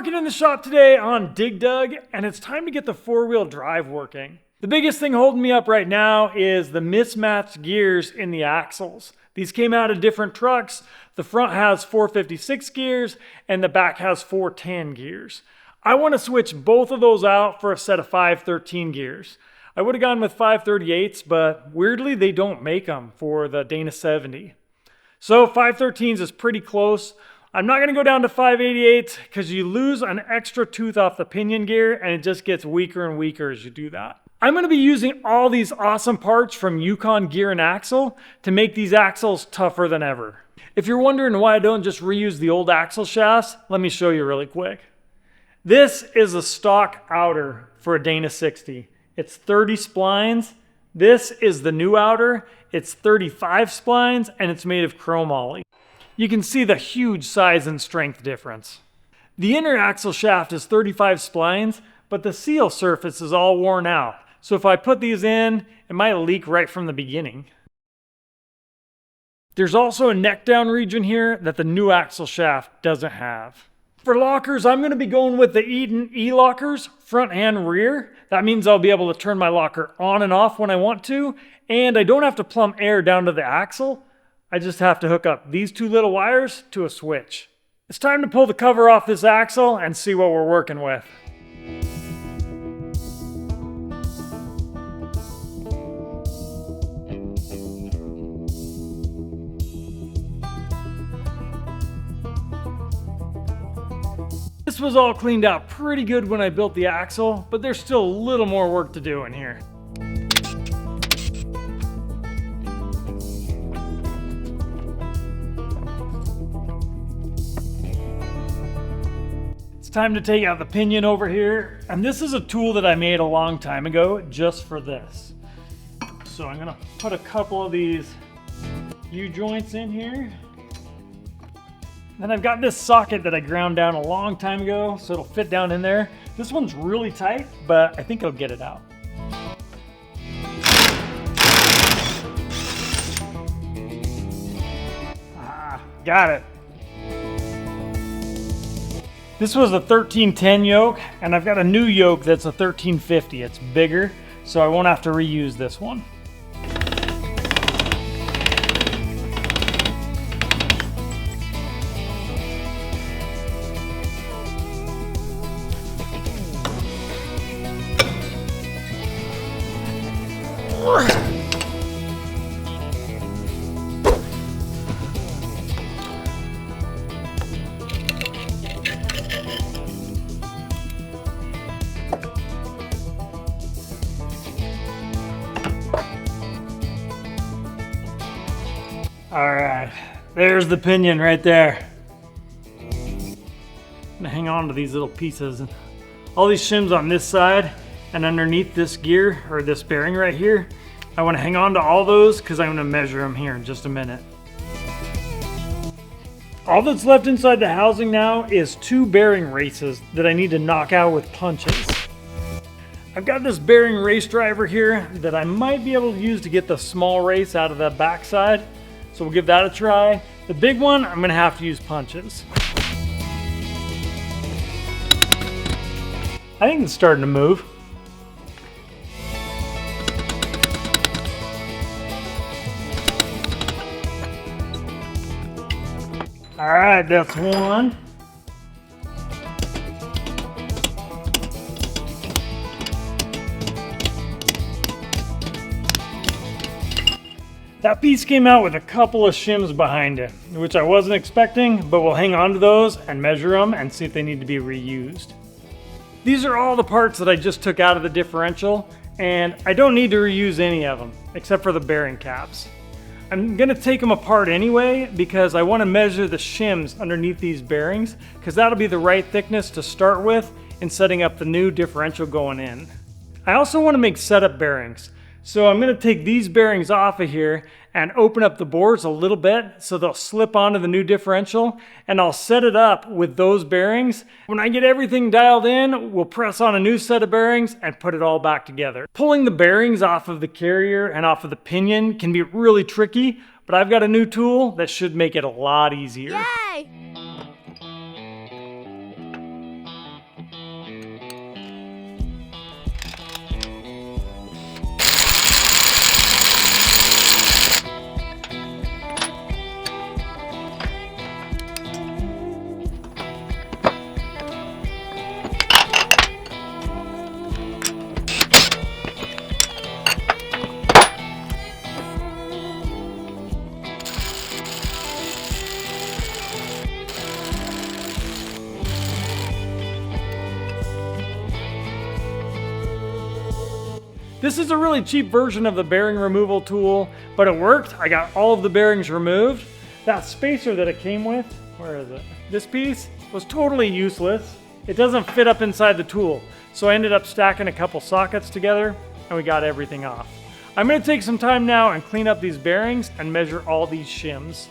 working in the shop today on Dig Dug, and it's time to get the four-wheel drive working. The biggest thing holding me up right now is the mismatched gears in the axles. These came out of different trucks. The front has 456 gears and the back has 410 gears. I want to switch both of those out for a set of 513 gears. I would have gone with 538s, but weirdly they don't make them for the Dana 70. So 513s is pretty close. I'm not going to go down to 588 because you lose an extra tooth off the pinion gear and it just gets weaker and weaker as you do that. I'm going to be using all these awesome parts from Yukon Gear and Axle to make these axles tougher than ever. If you're wondering why I don't just reuse the old axle shafts, let me show you really quick. This is a stock outer for a Dana 60. It's 30 splines. This is the new outer. It's 35 splines and it's made of chromoly. You can see the huge size and strength difference. The inner axle shaft is 35 splines, but the seal surface is all worn out. So if I put these in, it might leak right from the beginning. There's also a neck down region here that the new axle shaft doesn't have. For lockers, I'm going to be going with the Eaton E-lockers, front and rear. That means I'll be able to turn my locker on and off when I want to, and I don't have to plumb air down to the axle. I just have to hook up these two little wires to a switch. It's time to pull the cover off this axle and see what we're working with. This was all cleaned out pretty good when I built the axle, but there's still a little more work to do in here. It's time to take out the pinion over here, and this is a tool that I made a long time ago just for this. So I'm gonna put a couple of these U-joints in here. Then I've got this socket that I ground down a long time ago, so it'll fit down in there. This one's really tight, but I think it'll get it out. Got it. This was a 1310 yoke, and I've got a new yoke that's a 1350. It's bigger, so I won't have to reuse this one. All right, there's the pinion right there. I'm gonna hang on to these little pieces. All these shims on this side and underneath this gear, or this bearing right here, I wanna hang on to all those because I'm gonna measure them here in just a minute. All that's left inside the housing now is two bearing races that I need to knock out with punches. I've got this bearing race driver here that I might be able to use to get the small race out of the backside. So we'll give that a try. The big one, I'm gonna have to use punches. I think it's starting to move. All right, that's one. That piece came out with a couple of shims behind it, which I wasn't expecting, but we'll hang on to those and measure them and see if they need to be reused. These are all the parts that I just took out of the differential, and I don't need to reuse any of them, except for the bearing caps. I'm gonna take them apart anyway, because I wanna measure the shims underneath these bearings, because that'll be the right thickness to start with in setting up the new differential going in. I also wanna make setup bearings. So I'm going to take these bearings off of here and open up the boards a little bit so they'll slip onto the new differential, and I'll set it up with those bearings. When I get everything dialed in, we'll press on a new set of bearings and put it all back together. Pulling the bearings off of the carrier and off of the pinion can be really tricky, but I've got a new tool that should make it a lot easier. Yay! This is a really cheap version of the bearing removal tool, but it worked. I got all of the bearings removed. That spacer that it came with, where is it? This piece was totally useless. It doesn't fit up inside the tool. So I ended up stacking a couple sockets together and we got everything off. I'm gonna take some time now and clean up these bearings and measure all these shims.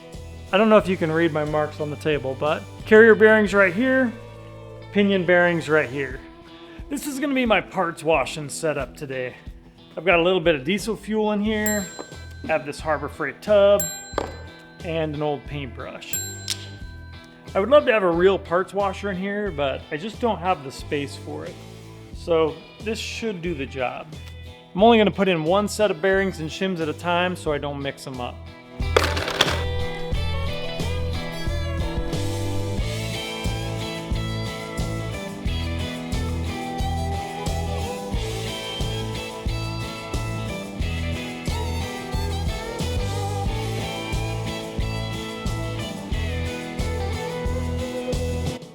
I don't know if you can read my marks on the table, but carrier bearings right here, pinion bearings right here. This is gonna be my parts washing setup today. I've got a little bit of diesel fuel in here. I have this Harbor Freight tub and an old paintbrush. I would love to have a real parts washer in here, but I just don't have the space for it. So this should do the job. I'm only gonna put in one set of bearings and shims at a time so I don't mix them up.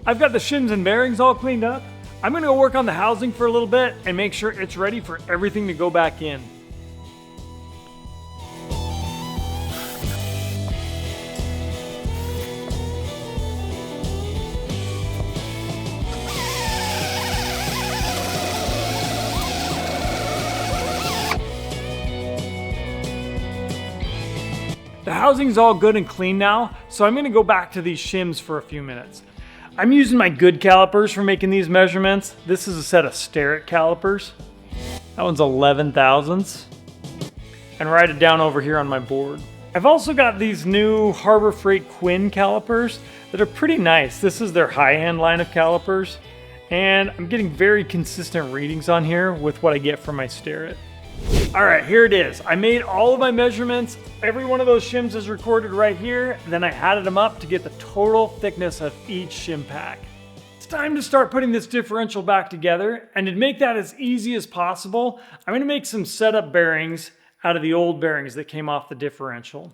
I've got the shims and bearings all cleaned up. I'm gonna go work on the housing for a little bit and make sure it's ready for everything to go back in. The housing's all good and clean now, so I'm gonna go back to these shims for a few minutes. I'm using my good calipers for making these measurements. This is a set of Starrett calipers. That one's 11 thousandths. And write it down over here on my board. I've also got these new Harbor Freight Quinn calipers that are pretty nice. This is their high-end line of calipers. And I'm getting very consistent readings on here with what I get from my Starrett. All right, here it is. I made all of my measurements. Every one of those shims is recorded right here. Then I added them up to get the total thickness of each shim pack. It's time to start putting this differential back together. And to make that as easy as possible, I'm gonna make some setup bearings out of the old bearings that came off the differential.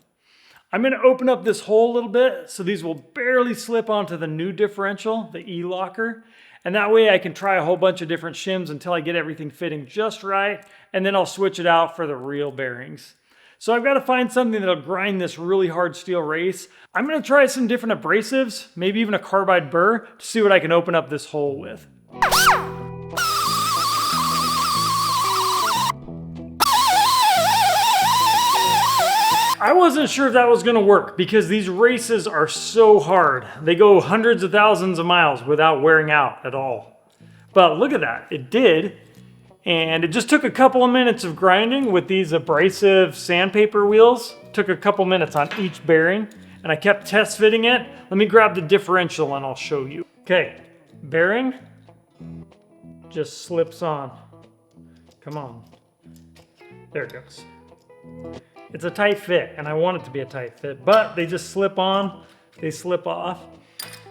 I'm gonna open up this hole a little bit so these will barely slip onto the new differential, the E-locker. And that way I can try a whole bunch of different shims until I get everything fitting just right, and then I'll switch it out for the real bearings. So I've got to find something that'll grind this really hard steel race. I'm going to try some different abrasives, maybe even a carbide burr, to see what I can open up this hole with. I wasn't sure if that was gonna work because these races are so hard. They go hundreds of thousands of miles without wearing out at all. But look at that, it did. And it just took a couple of minutes of grinding with these abrasive sandpaper wheels. Took a couple minutes on each bearing and I kept test fitting it. Let me grab the differential and I'll show you. Okay, bearing just slips on. Come on, there it goes. It's a tight fit, and I want it to be a tight fit, but they just slip on, they slip off.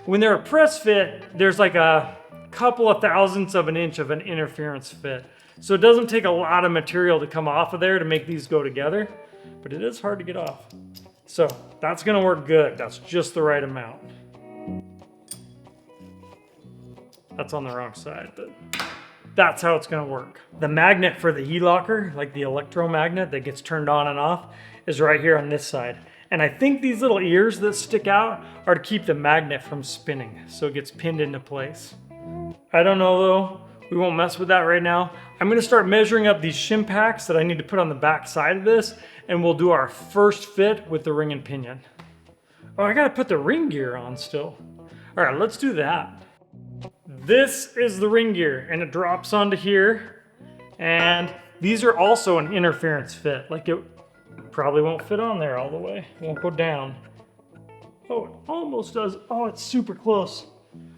When they're a press fit, there's like a couple of thousandths of an inch of an interference fit. So it doesn't take a lot of material to come off of there to make these go together, but it is hard to get off. So that's gonna work good. That's just the right amount. That's on the wrong side, but that's how it's gonna work. The magnet for the E-locker, like the electromagnet that gets turned on and off, is right here on this side. And I think these little ears that stick out are to keep the magnet from spinning, so it gets pinned into place. I don't know though, we won't mess with that right now. I'm gonna start measuring up these shim packs that I need to put on the back side of this, and we'll do our first fit with the ring and pinion. Oh, I gotta put the ring gear on still. All right, let's do that. This is the ring gear and it drops onto here. And these are also an interference fit. Like it probably won't fit on there all the way. It won't go down. Oh, it almost does. Oh, it's super close.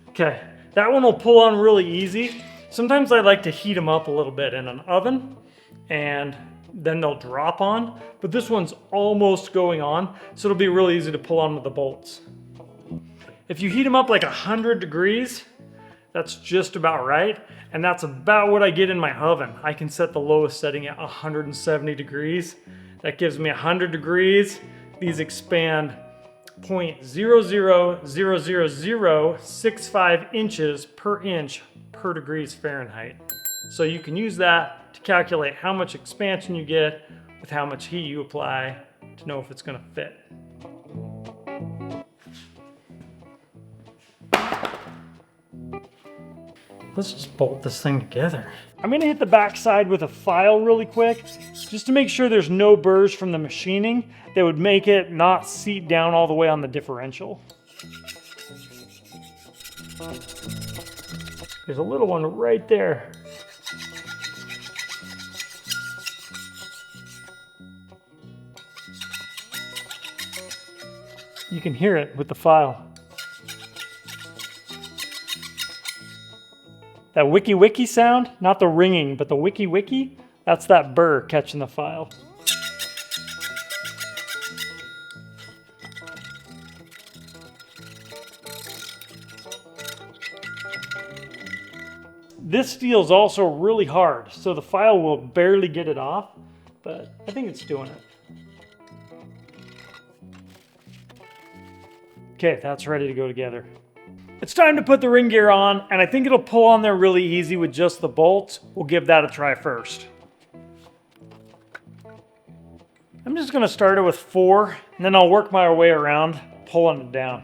Okay, that one will pull on really easy. Sometimes I like to heat them up a little bit in an oven and then they'll drop on, but this one's almost going on, so it'll be really easy to pull on with the bolts. If you heat them up like 100 degrees, that's just about right, and that's about what I get in my oven. I can set the lowest setting at 170 degrees. That gives me 100 degrees. These expand 0.0000065 inches per inch per degrees Fahrenheit. So you can use that that to calculate how much expansion you get with how much heat you apply to know if it's going to fit. Let's just bolt this thing together. I'm going to hit the back side with a file really quick, just to make sure there's no burrs from the machining that would make it not seat down all the way on the differential. There's a little one right there. You can hear it with the file. That wiki wiki sound, not the ringing, but the wiki wiki, that's that burr catching the file. This steel is also really hard, so the file will barely get it off, but I think it's doing it. Okay, that's ready to go together. It's time to put the ring gear on, and I think it'll pull on there really easy with just the bolts. We'll give that a try first. I'm just gonna start it with 4, and then I'll work my way around, pulling it down.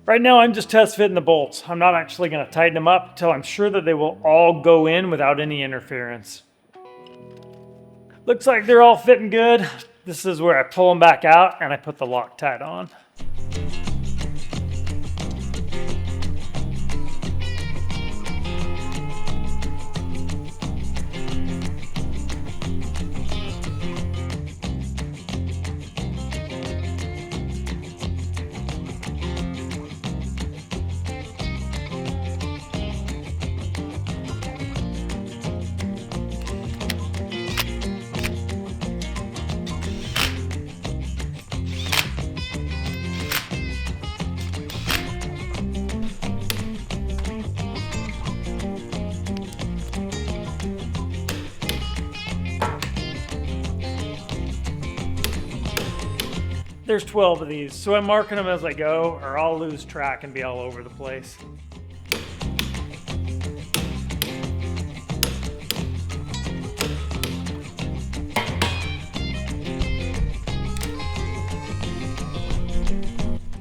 Right now I'm just test fitting the bolts. I'm not actually gonna tighten them up until I'm sure that they will all go in without any interference. Looks like they're all fitting good. This is where I pull them back out and I put the Loctite on. There's 12 of these, so I'm marking them as I go, or I'll lose track and be all over the place.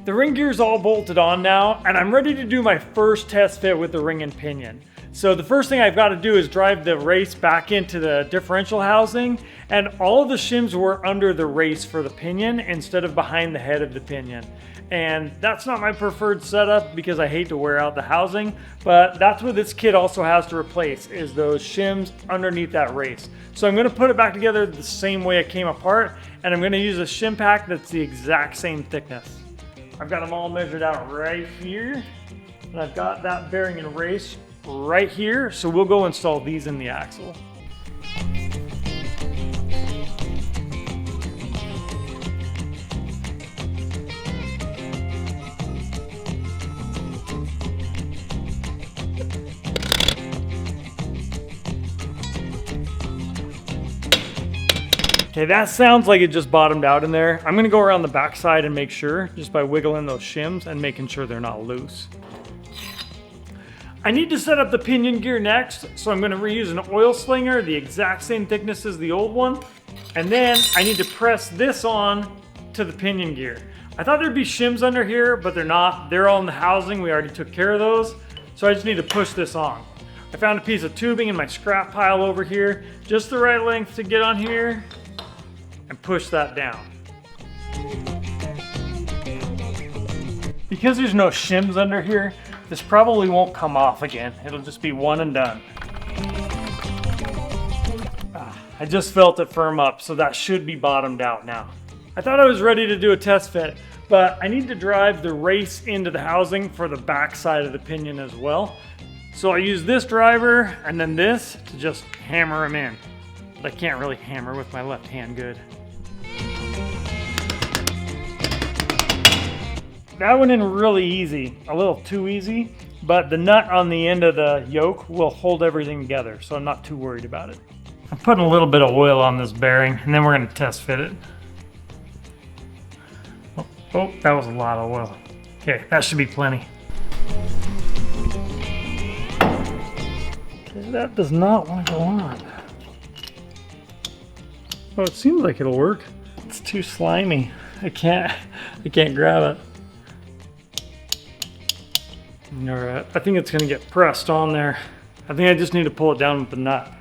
The ring gear's all bolted on now, and I'm ready to do my first test fit with the ring and pinion. So the first thing I've got to do is drive the race back into the differential housing, and all of the shims were under the race for the pinion instead of behind the head of the pinion. And that's not my preferred setup because I hate to wear out the housing, but that's what this kit also has to replace, is those shims underneath that race. So I'm going to put it back together the same way it came apart, and I'm going to use a shim pack that's the exact same thickness. I've got them all measured out right here, and I've got that bearing and race right here, so we'll go install these in the axle. Okay, that sounds like it just bottomed out in there. I'm gonna go around the backside and make sure, just by wiggling those shims and making sure they're not loose. I need to set up the pinion gear next, so I'm going to reuse an oil slinger, the exact same thickness as the old one. And then I need to press this on to the pinion gear. I thought there'd be shims under here, but they're not. They're all in the housing. We already took care of those. So I just need to push this on. I found a piece of tubing in my scrap pile over here, just the right length to get on here, and push that down. Because there's no shims under here, this probably won't come off again. It'll just be one and done. I just felt it firm up, so that should be bottomed out now. I thought I was ready to do a test fit, but I need to drive the race into the housing for the back side of the pinion as well. So I use this driver and then this to just hammer them in. But I can't really hammer with my left hand good. That went in really easy, a little too easy, but the nut on the end of the yoke will hold everything together, so I'm not too worried about it. I'm putting a little bit of oil on this bearing, and then we're going to test fit it. Oh, that was a lot of oil. Okay, that should be plenty. That does not want to go on. Oh, it seems like it'll work. It's too slimy. I can't grab it. All right, I think it's gonna get pressed on there. I think I just need to pull it down with the nut.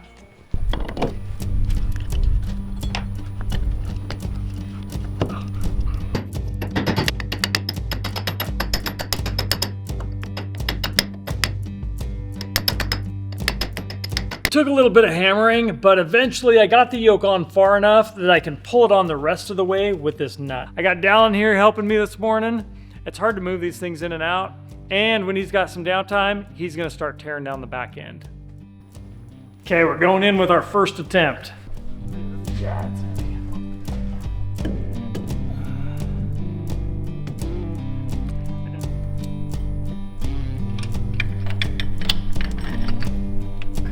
Took a little bit of hammering, but eventually I got the yoke on far enough that I can pull it on the rest of the way with this nut. I got Dallin here helping me this morning. It's hard to move these things in and out. And when he's got some downtime, he's gonna start tearing down the back end. Okay, we're going in with our first attempt.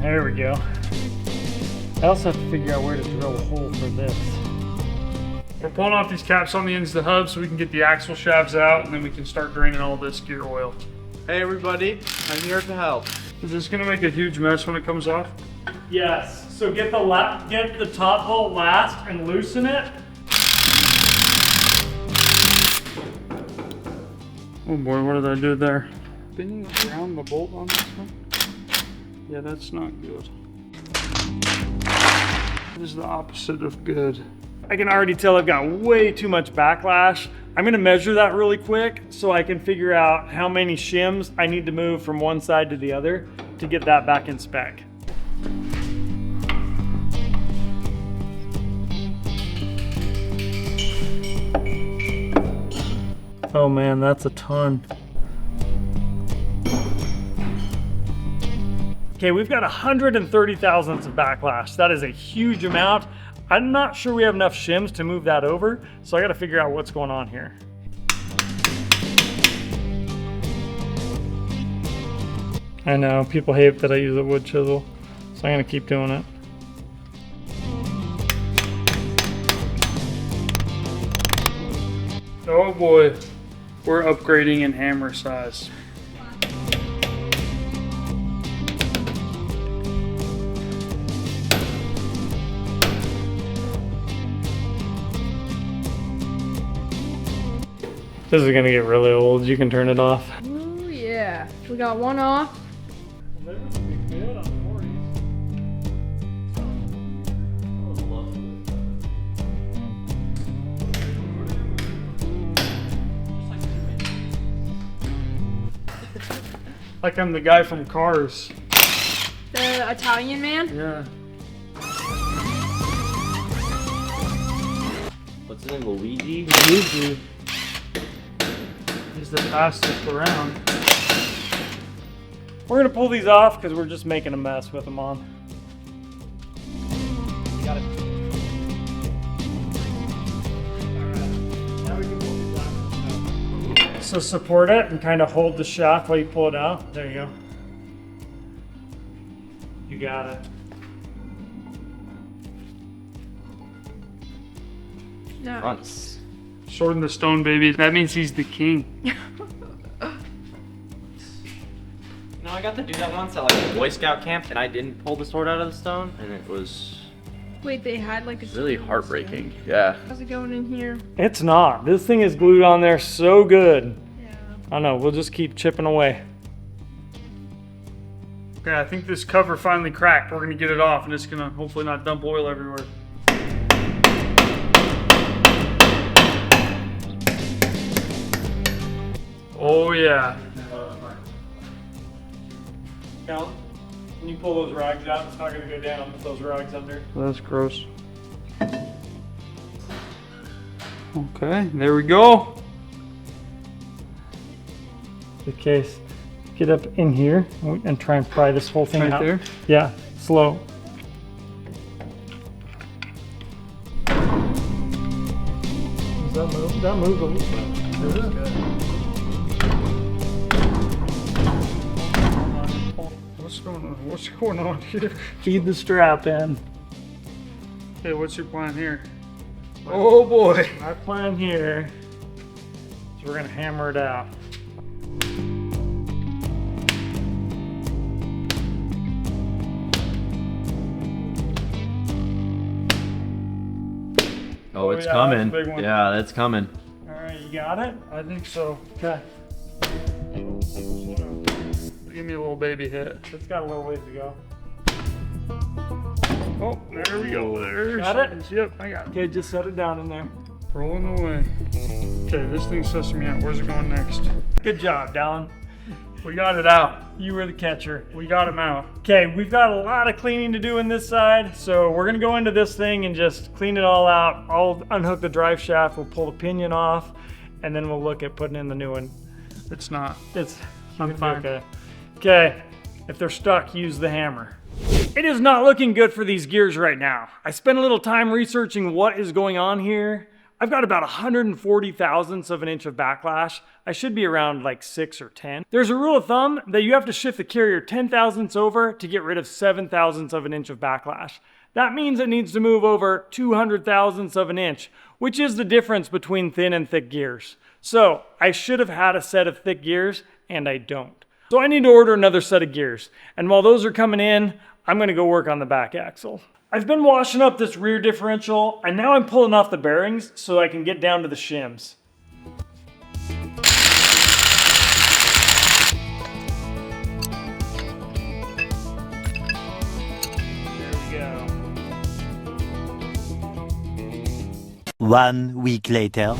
There we go. I also have to figure out where to drill a hole for this. We're pulling off these caps on the ends of the hub so we can get the axle shafts out, and then we can start draining all this gear oil. Hey everybody, I'm here to help. Is this gonna make a huge mess when it comes off? Yes, so get the top bolt last and loosen it. Oh boy, what did I do there? Spinning around the bolt on this one? Yeah, that's not good. That is the opposite of good. I can already tell I've got way too much backlash. I'm gonna measure that really quick so I can figure out how many shims I need to move from one side to the other to get that back in spec. Oh man, that's a ton. Okay, we've got 130 thousandths of backlash. That is a huge amount. I'm not sure we have enough shims to move that over, so I gotta figure out what's going on here. I know, people hate that I use a wood chisel, so I'm gonna keep doing it. Oh boy, we're upgrading in hammer size. This is gonna get really old. You can turn it off. Ooh, yeah. We got one off. Like I'm the guy from Cars. The Italian man? Yeah. What's his name, Luigi? Luigi. He's the fastest around. We're gonna pull these off because we're just making a mess with them on. You got it. Alright, now we can pull these out. So support it and kind of hold the shaft while you pull it out. There you go. You got it. Nice. Sword in the stone, baby. That means he's the king. No, I got to do that once at like a Boy Scout camp, and I didn't pull the sword out of the stone, and it was Wait, they had like a really heartbreaking. Yeah. How's it going in here? It's not. This thing is glued on there so good. Yeah. I don't know. We'll just keep chipping away. Okay, I think this cover finally cracked. We're gonna get it off, and it's gonna hopefully not dump oil everywhere. Oh yeah. Cal, when you pull those rags out, it's not going to go down with those rags under. That's gross. Okay, there we go. The case. Get up in here and try and pry this whole thing Right out. there? Yeah, slow. Does that move? That moved a little bit. That was good. What's going on here? Feed the strap in. Hey, what's your plan here? Oh boy. My plan here is we're going to hammer it out. Oh, it's yeah, coming. that's a big one. Yeah, that's coming. All right, you got it? I think so. Okay. Give me a little baby hit. It's got a little ways to go. Oh, there we go. There. Got it? Yep, I got it. Okay, just set it down in there. Rolling away. Okay, this thing's sussing me out. Where's it going next? Good job, Dallin. We got it out. You were the catcher. We got him out. Okay, we've got a lot of cleaning to do in this side, so we're gonna go into this thing and just clean it all out. I'll unhook the drive shaft, we'll pull the pinion off, and then we'll look at putting in the new one. It's not. I'm fine. Okay. Okay, if they're stuck, use the hammer. It is not looking good for these gears right now. I spent a little time researching what is going on here. I've got about 140 thousandths of an inch of backlash. I should be around like 6 or 10. There's a rule of thumb that you have to shift the carrier 10 thousandths over to get rid of 7 thousandths of an inch of backlash. That means it needs to move over 200 thousandths of an inch, which is the difference between thin and thick gears. So I should have had a set of thick gears, and I don't. So I need to order another set of gears. And while those are coming in, I'm gonna go work on the back axle. I've been washing up this rear differential, and now I'm pulling off the bearings so I can get down to the shims. There we go. 1 week later.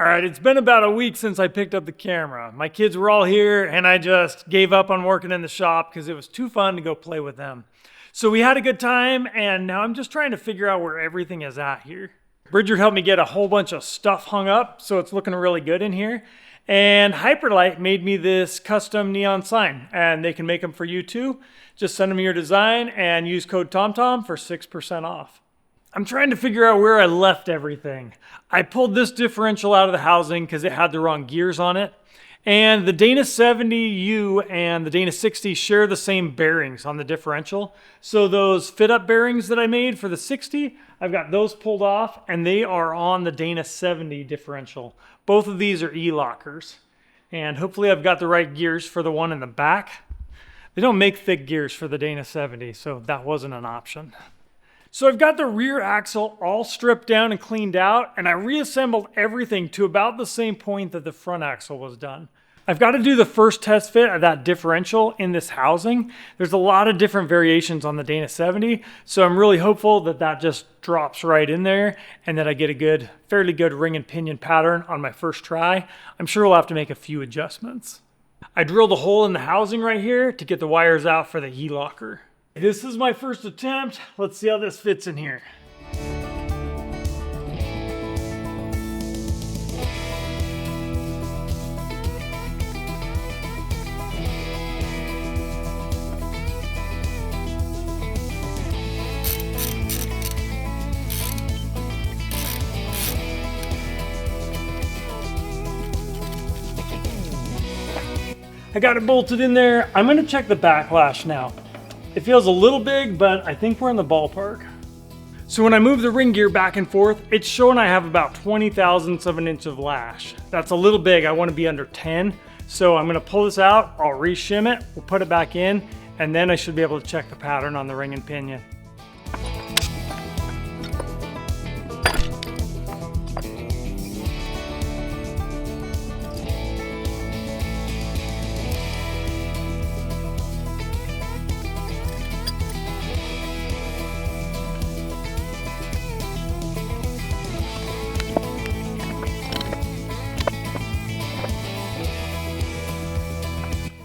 All right, it's been about a week since I picked up the camera. My kids were all here, and I just gave up on working in the shop because it was too fun to go play with them. So we had a good time, and now I'm just trying to figure out where everything is at here. Bridger helped me get a whole bunch of stuff hung up, so it's looking really good in here. And Hyperlight made me this custom neon sign, and they can make them for you too. Just send them your design and use code TOMTOM for 6% off. I'm trying to figure out where I left everything. I pulled this differential out of the housing because it had the wrong gears on it. And the Dana 70U and the Dana 60 share the same bearings on the differential. So those fit-up bearings that I made for the 60, I've got those pulled off, and they are on the Dana 70 differential. Both of these are E-lockers. And hopefully I've got the right gears for the one in the back. They don't make thick gears for the Dana 70, so that wasn't an option. So I've got the rear axle all stripped down and cleaned out, and I reassembled everything to about the same point that the front axle was done. I've got to do the first test fit of that differential in this housing. There's a lot of different variations on the Dana 70, so I'm really hopeful that that just drops right in there and that I get a fairly good ring and pinion pattern on my first try. I'm sure we'll have to make a few adjustments. I drilled a hole in the housing right here to get the wires out for the E-locker. This is my first attempt. Let's see how this fits in here. I got it bolted in there. I'm gonna check the backlash now. It feels a little big, but I think we're in the ballpark. So when I move the ring gear back and forth, it's showing I have about 20 thousandths of an inch of lash. That's a little big. I want to be under 10. So I'm gonna pull this out, I'll re-shim it, we'll put it back in, and then I should be able to check the pattern on the ring and pinion.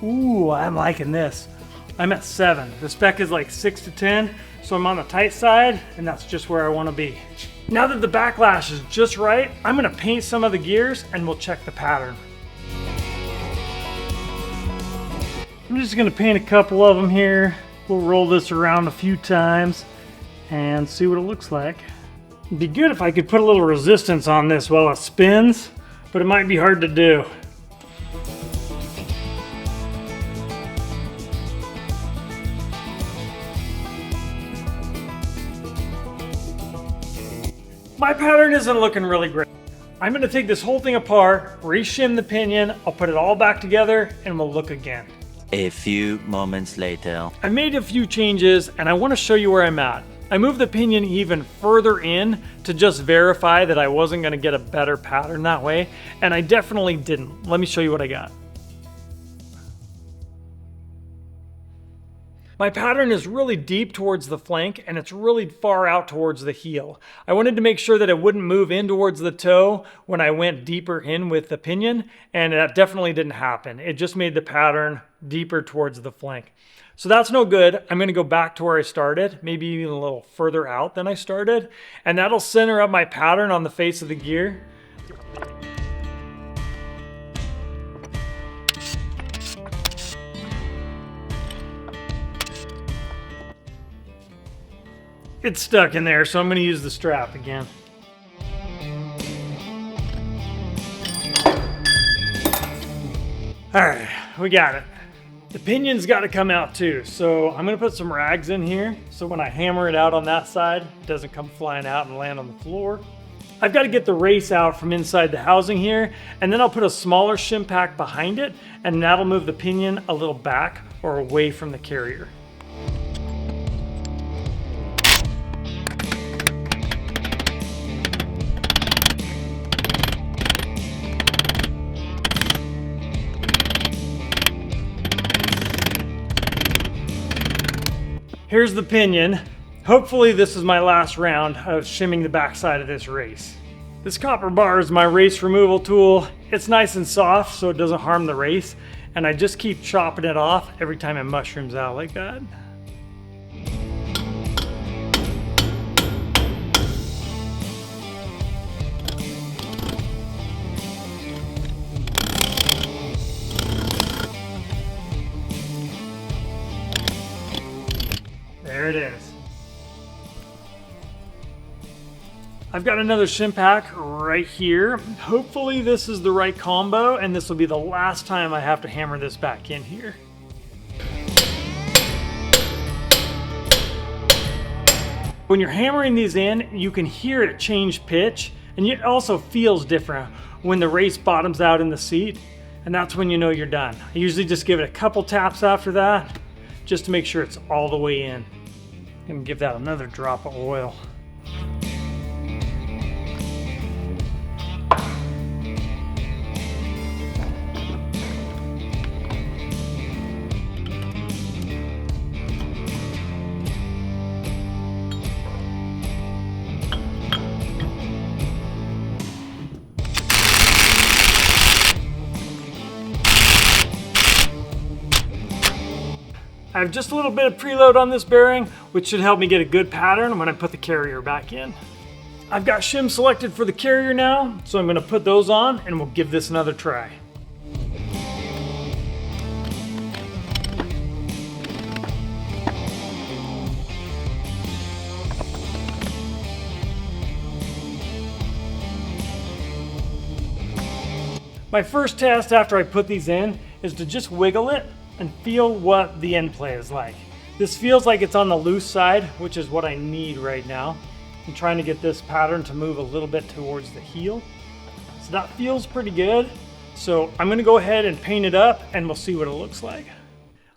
Ooh, I'm liking this. I'm at 7. The spec is like 6 to 10, so I'm on the tight side, and that's just where I want to be. Now that the backlash is just right, I'm going to paint some of the gears, and we'll check the pattern. I'm just going to paint a couple of them here. We'll roll this around a few times and see what it looks like. It'd be good if I could put a little resistance on this while it spins, but it might be hard to do. My pattern isn't looking really great. I'm gonna take this whole thing apart, re-shim the pinion, I'll put it all back together, and we'll look again. A few moments later. I made a few changes, and I wanna show you where I'm at. I moved the pinion even further in to just verify that I wasn't going to get a better pattern that way, and I definitely didn't. Let me show you what I got. My pattern is really deep towards the flank and it's really far out towards the heel. I wanted to make sure that it wouldn't move in towards the toe when I went deeper in with the pinion, and that definitely didn't happen. It just made the pattern deeper towards the flank. So that's no good. I'm going to go back to where I started, maybe even a little further out than I started, and that'll center up my pattern on the face of the gear. It's stuck in there, so I'm going to use the strap again. All right, we got it. The pinion's got to come out too, so I'm going to put some rags in here so when I hammer it out on that side, it doesn't come flying out and land on the floor. I've got to get the race out from inside the housing here, and then I'll put a smaller shim pack behind it, and that'll move the pinion a little back or away from the carrier. Here's the pinion. Hopefully this is my last round of shimming the backside of this race. This copper bar is my race removal tool. It's nice and soft so it doesn't harm the race, and I just keep chopping it off every time it mushrooms out like that. There it is. I've got another shim pack right here. Hopefully this is the right combo, and this will be the last time I have to hammer this back in here. When you're hammering these in, you can hear it change pitch, and it also feels different when the race bottoms out in the seat, and that's when you know you're done. I usually just give it a couple taps after that, just to make sure it's all the way in. And give that another drop of oil. I have just a little bit of preload on this bearing, which should help me get a good pattern when I put the carrier back in. I've got shims selected for the carrier now, so I'm going to put those on and we'll give this another try. My first test after I put these in is to just wiggle it and feel what the end play is like. This feels like it's on the loose side, which is what I need right now. I'm trying to get this pattern to move a little bit towards the heel. So that feels pretty good. So I'm gonna go ahead and paint it up and we'll see what it looks like.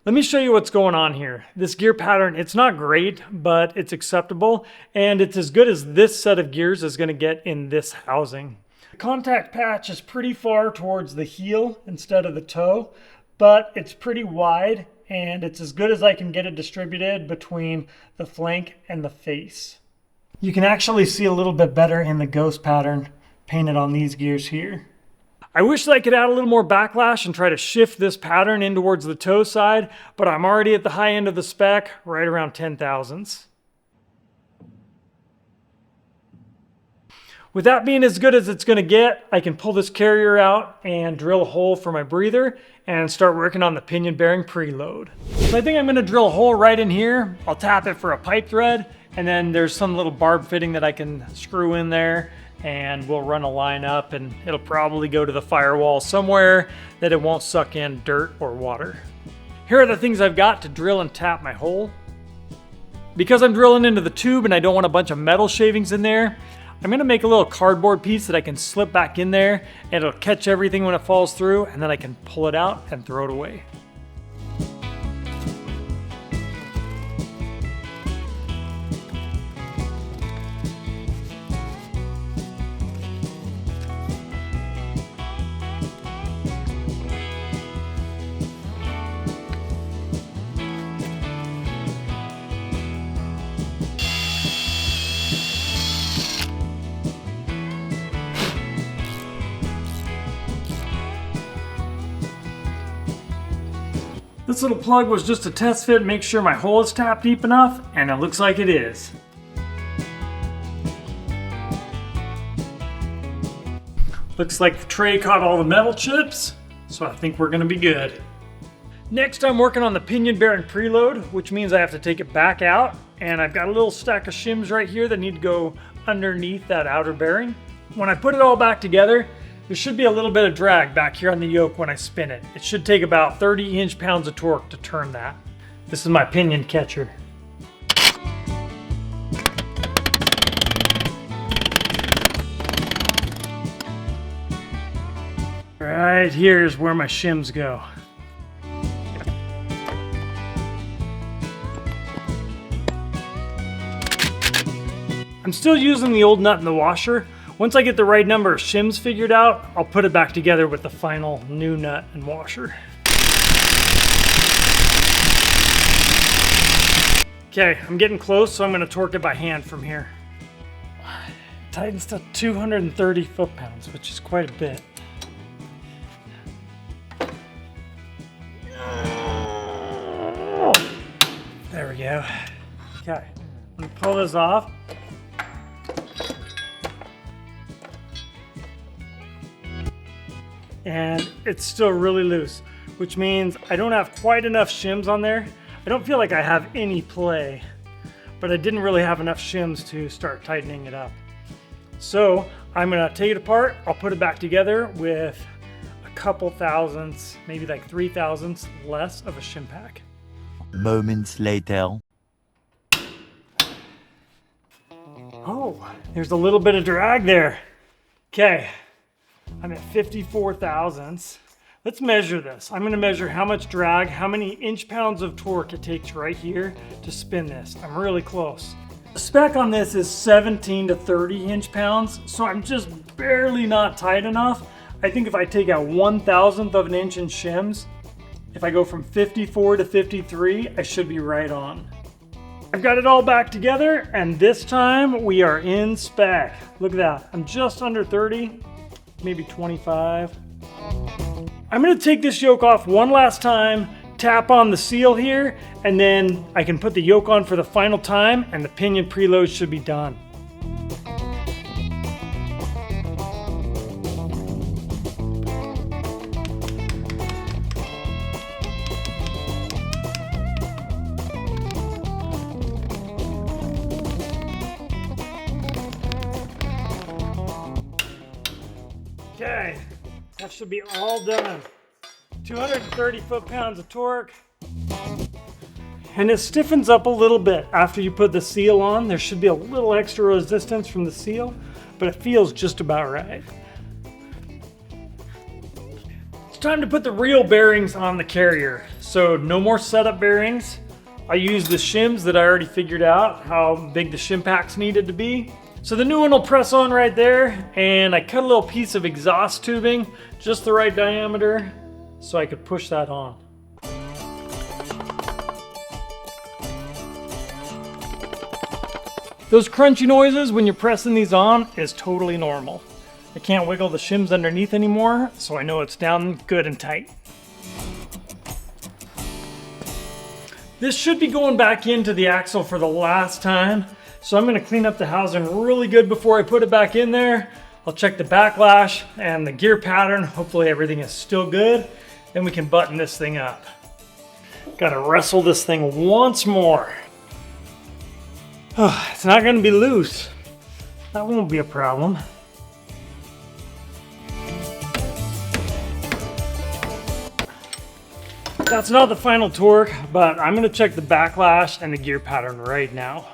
Let me show you what's going on here. This gear pattern, it's not great, but it's acceptable, and it's as good as this set of gears is gonna get in this housing. The contact patch is pretty far towards the heel instead of the toe, but it's pretty wide and it's as good as I can get it distributed between the flank and the face. You can actually see a little bit better in the ghost pattern painted on these gears here. I wish that I could add a little more backlash and try to shift this pattern in towards the toe side, but I'm already at the high end of the spec, right around 10 thousandths. With that being as good as it's going to get, I can pull this carrier out and drill a hole for my breather and start working on the pinion bearing preload. So I think I'm going to drill a hole right in here. I'll tap it for a pipe thread, and then there's some little barb fitting that I can screw in there, and we'll run a line up, and it'll probably go to the firewall somewhere that it won't suck in dirt or water. Here are the things I've got to drill and tap my hole. Because I'm drilling into the tube and I don't want a bunch of metal shavings in there, I'm going to make a little cardboard piece that I can slip back in there, and it'll catch everything when it falls through, and then I can pull it out and throw it away. This little plug was just a test fit, make sure my hole is tapped deep enough, and it looks like it is. Looks like the tray caught all the metal chips, so I think we're gonna be good. Next, I'm working on the pinion bearing preload, which means I have to take it back out, and I've got a little stack of shims right here that need to go underneath that outer bearing. When I put it all back together, there should be a little bit of drag back here on the yoke when I spin it. It should take about 30 inch-pounds of torque to turn that. This is my pinion catcher. Right here is where my shims go. I'm still using the old nut in the washer. Once I get the right number of shims figured out, I'll put it back together with the final new nut and washer. Okay, I'm getting close, so I'm gonna torque it by hand from here. It tightens to 230 foot-pounds, which is quite a bit. There we go. Okay, I'm gonna pull this off. And it's still really loose, which means I don't have quite enough shims on there. I don't feel like I have any play, but I didn't really have enough shims to start tightening it up. So I'm gonna take it apart. I'll put it back together with a couple thousandths, maybe like 3 thousandths less of a shim pack. Moments later. Oh, there's a little bit of drag there. Okay. I'm at 54 thousandths. Let's measure this. I'm gonna measure how much drag, how many inch-pounds of torque it takes right here to spin this. I'm really close. The spec on this is 17 to 30 inch-pounds, so I'm just barely not tight enough. I think if I take out 1,000th of an inch in shims, if I go from 54 to 53, I should be right on. I've got it all back together, and this time we are in spec. Look at that, I'm just under 30. Maybe 25. I'm gonna take this yoke off one last time, tap on the seal here, and then I can put the yoke on for the final time and the pinion preload should be done. Okay, that should be all done. 230 foot-pounds of torque. And it stiffens up a little bit after you put the seal on. There should be a little extra resistance from the seal, but it feels just about right. It's time to put the real bearings on the carrier. So no more setup bearings. I used the shims that I already figured out how big the shim packs needed to be. So the new one will press on right there, and I cut a little piece of exhaust tubing, just the right diameter, so I could push that on. Those crunchy noises when you're pressing these on is totally normal. I can't wiggle the shims underneath anymore, so I know it's down good and tight. This should be going back into the axle for the last time. So I'm gonna clean up the housing really good before I put it back in there. I'll check the backlash and the gear pattern. Hopefully everything is still good. Then we can button this thing up. Gotta wrestle this thing once more. Oh, it's not gonna be loose. That won't be a problem. That's not the final torque, but I'm gonna check the backlash and the gear pattern right now.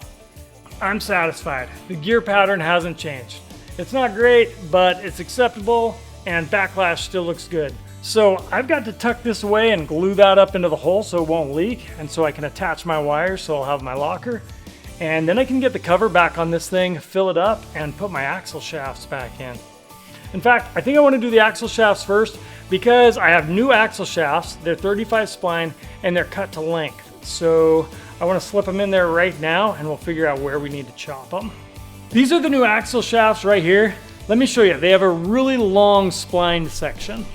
I'm satisfied. The gear pattern hasn't changed. It's not great, but it's acceptable, and backlash still looks good. So I've got to tuck this away and glue that up into the hole so it won't leak, and so I can attach my wires so I'll have my locker. And then I can get the cover back on this thing, fill it up, and put my axle shafts back in. In fact, I think I want to do the axle shafts first because I have new axle shafts. They're 35 spline and they're cut to length. So I want to slip them in there right now and we'll figure out where we need to chop them. These are the new axle shafts right here. Let me show you. They have a really long spline section.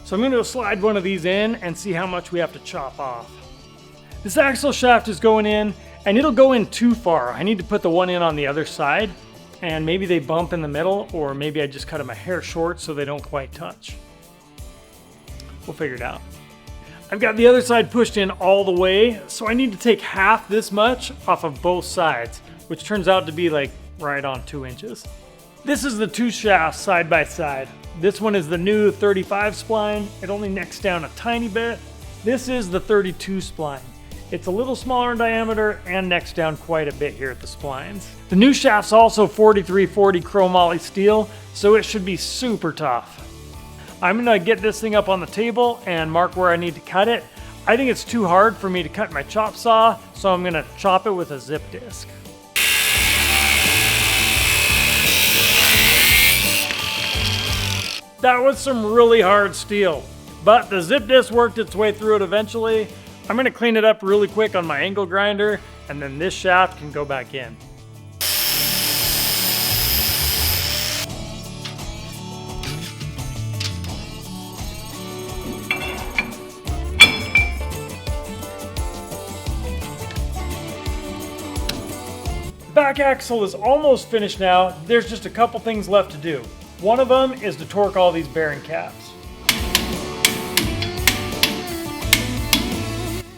So I'm going to slide one of these in and see how much we have to chop off. This axle shaft is going in, and it'll go in too far. I need to put the one in on the other side, and maybe they bump in the middle, or maybe I just cut them a hair short so they don't quite touch. We'll figure it out. I've got the other side pushed in all the way, so I need to take half this much off of both sides, which turns out to be like right on 2 inches. This is the two shafts side by side. This one is the new 35 spline. It only necks down a tiny bit. This is the 32 spline. It's a little smaller in diameter and necks down quite a bit here at the splines. The new shaft's also 4340 chromoly steel, so it should be super tough. I'm gonna get this thing up on the table and mark where I need to cut it. I think it's too hard for me to cut my chop saw, so I'm gonna chop it with a zip disc. That was some really hard steel, but the zip disc worked its way through it eventually. I'm gonna clean it up really quick on my angle grinder, and then this shaft can go back in. The back axle is almost finished now. There's just a couple things left to do. One of them is to torque all these bearing caps.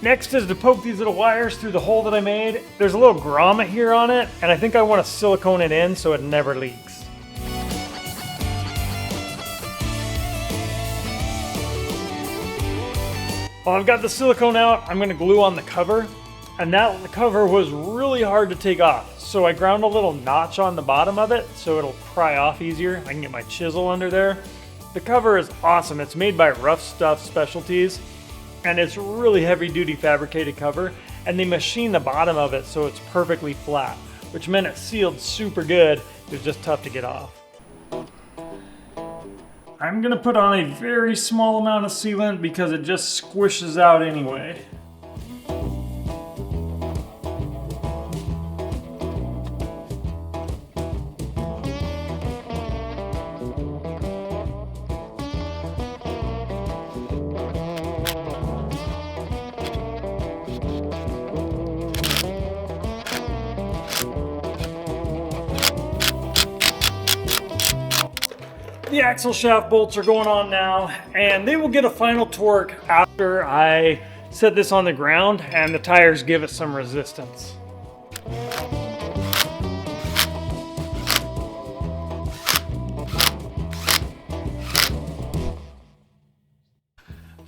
Next is to poke these little wires through the hole that I made. There's a little grommet here on it, and I think I want to silicone it in so it never leaks. While I've got the silicone out, I'm going to glue on the cover. And the cover was really hard to take off. So I ground a little notch on the bottom of it so it'll pry off easier. I can get my chisel under there. The cover is awesome. It's made by Rough Stuff Specialties, and it's really heavy duty fabricated cover, and they machine the bottom of it so it's perfectly flat, which meant it sealed super good. It was just tough to get off. I'm gonna put on a very small amount of sealant because it just squishes out anyway. The axle shaft bolts are going on now, and they will get a final torque after I set this on the ground and the tires give it some resistance.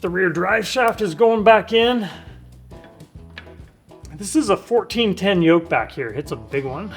The rear drive shaft is going back in. This is a 1410 yoke back here. It's a big one.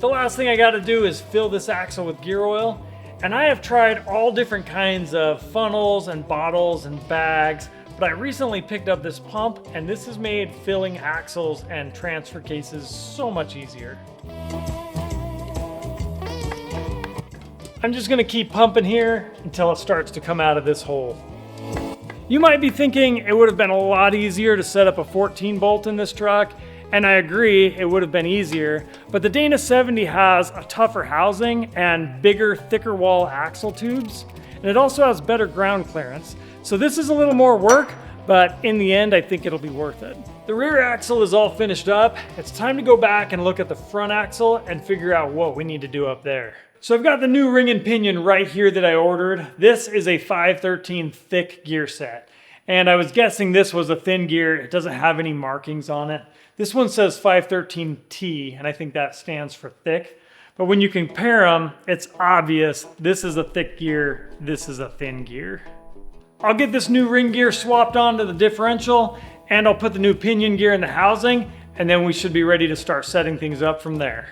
The last thing I got to do is fill this axle with gear oil, and I have tried all different kinds of funnels and bottles and bags, but I recently picked up this pump, and this has made filling axles and transfer cases so much easier. I'm just going to keep pumping here until it starts to come out of this hole. You might be thinking it would have been a lot easier to set up a 14 bolt in this truck, and I agree, it would have been easier, but the Dana 70 has a tougher housing and bigger, thicker wall axle tubes, and it also has better ground clearance. So this is a little more work, but in the end, I think it'll be worth it. The rear axle is all finished up. It's time to go back and look at the front axle and figure out what we need to do up there. So I've got the new ring and pinion right here that I ordered. This is a 513 thick gear set, and I was guessing this was a thin gear. It doesn't have any markings on it. This one says 513T, and I think that stands for thick. But when you compare them, it's obvious this is a thick gear, this is a thin gear. I'll get this new ring gear swapped onto the differential, and I'll put the new pinion gear in the housing, and then we should be ready to start setting things up from there.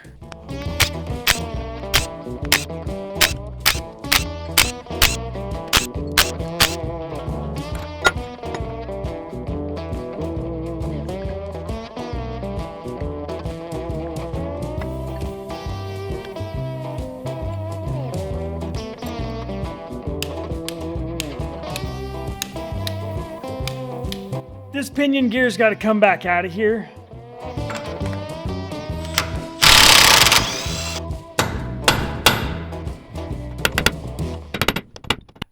This pinion gear's got to come back out of here.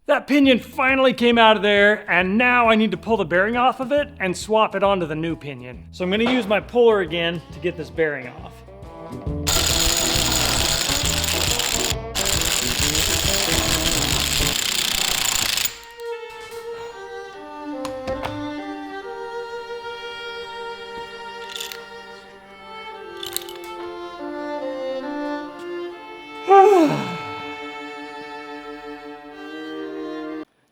That pinion finally came out of there, and now I need to pull the bearing off of it and swap it onto the new pinion. So I'm going to use my puller again to get this bearing off.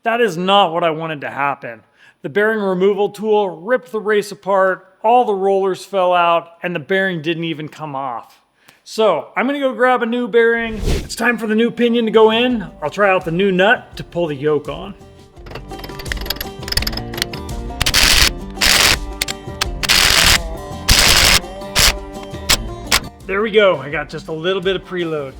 That is not what I wanted to happen. The bearing removal tool ripped the race apart, all the rollers fell out, and the bearing didn't even come off. So I'm gonna go grab a new bearing. It's time for the new pinion to go in. I'll try out the new nut to pull the yoke on. There we go, I got just a little bit of preload.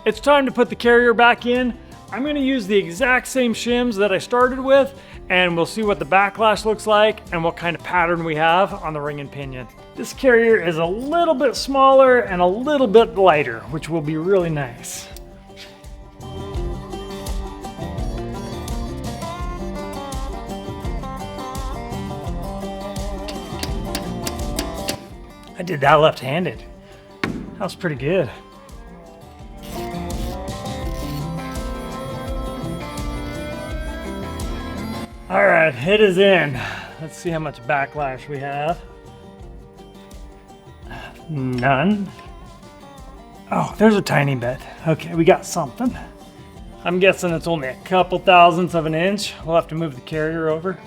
It's time to put the carrier back in. I'm going to use the exact same shims that I started with, and we'll see what the backlash looks like and what kind of pattern we have on the ring and pinion. This carrier is a little bit smaller and a little bit lighter, which will be really nice. I did that left-handed. That was pretty good. All right, it is in. Let's see how much backlash we have. None. Oh, there's a tiny bit. Okay, we got something. I'm guessing it's only a couple thousandths of an inch. We'll have to move the carrier over.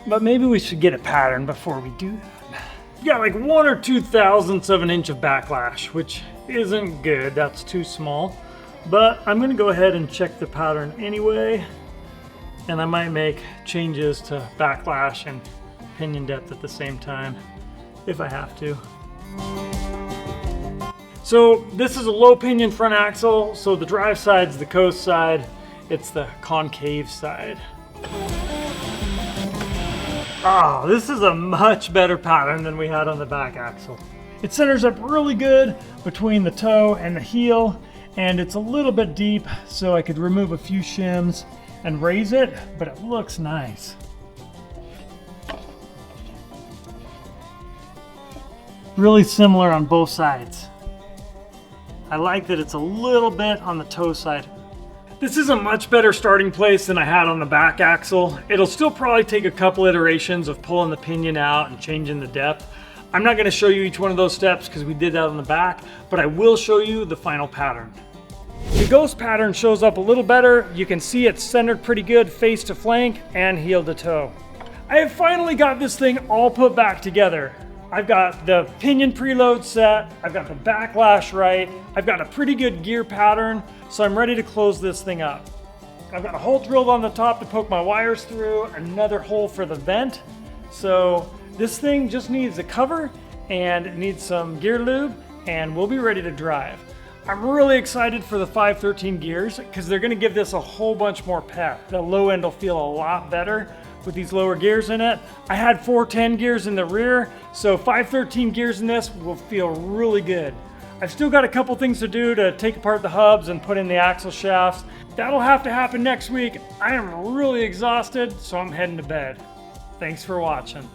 But maybe we should get a pattern before we do that. We got like 1 or 2 thousandths of an inch of backlash, which isn't good. That's too small. But I'm gonna go ahead and check the pattern anyway. And I might make changes to backlash and pinion depth at the same time if I have to. So this is a low pinion front axle, so the drive side's the coast side, it's the concave side. Ah, this is a much better pattern than we had on the back axle. It centers up really good between the toe and the heel, and it's a little bit deep, so I could remove a few shims and raise it, but it looks nice. Really similar on both sides. I like that it's a little bit on the toe side. This is a much better starting place than I had on the back axle. It'll still probably take a couple iterations of pulling the pinion out and changing the depth. I'm not gonna show you each one of those steps because we did that on the back, but I will show you the final pattern. The ghost pattern shows up a little better. You can see it's centered pretty good face to flank and heel to toe. I have finally got this thing all put back together. I've got the pinion preload set, I've got the backlash right, I've got a pretty good gear pattern, so I'm ready to close this thing up. I've got a hole drilled on the top to poke my wires through, another hole for the vent. So this thing just needs a cover and it needs some gear lube and we'll be ready to drive. I'm really excited for the 513 gears because they're going to give this a whole bunch more pep. The low end will feel a lot better with these lower gears in it. I had 410 gears in the rear, so 513 gears in this will feel really good. I've still got a couple things to do to take apart the hubs and put in the axle shafts. That'll have to happen next week. I am really exhausted, so I'm heading to bed. Thanks for watching.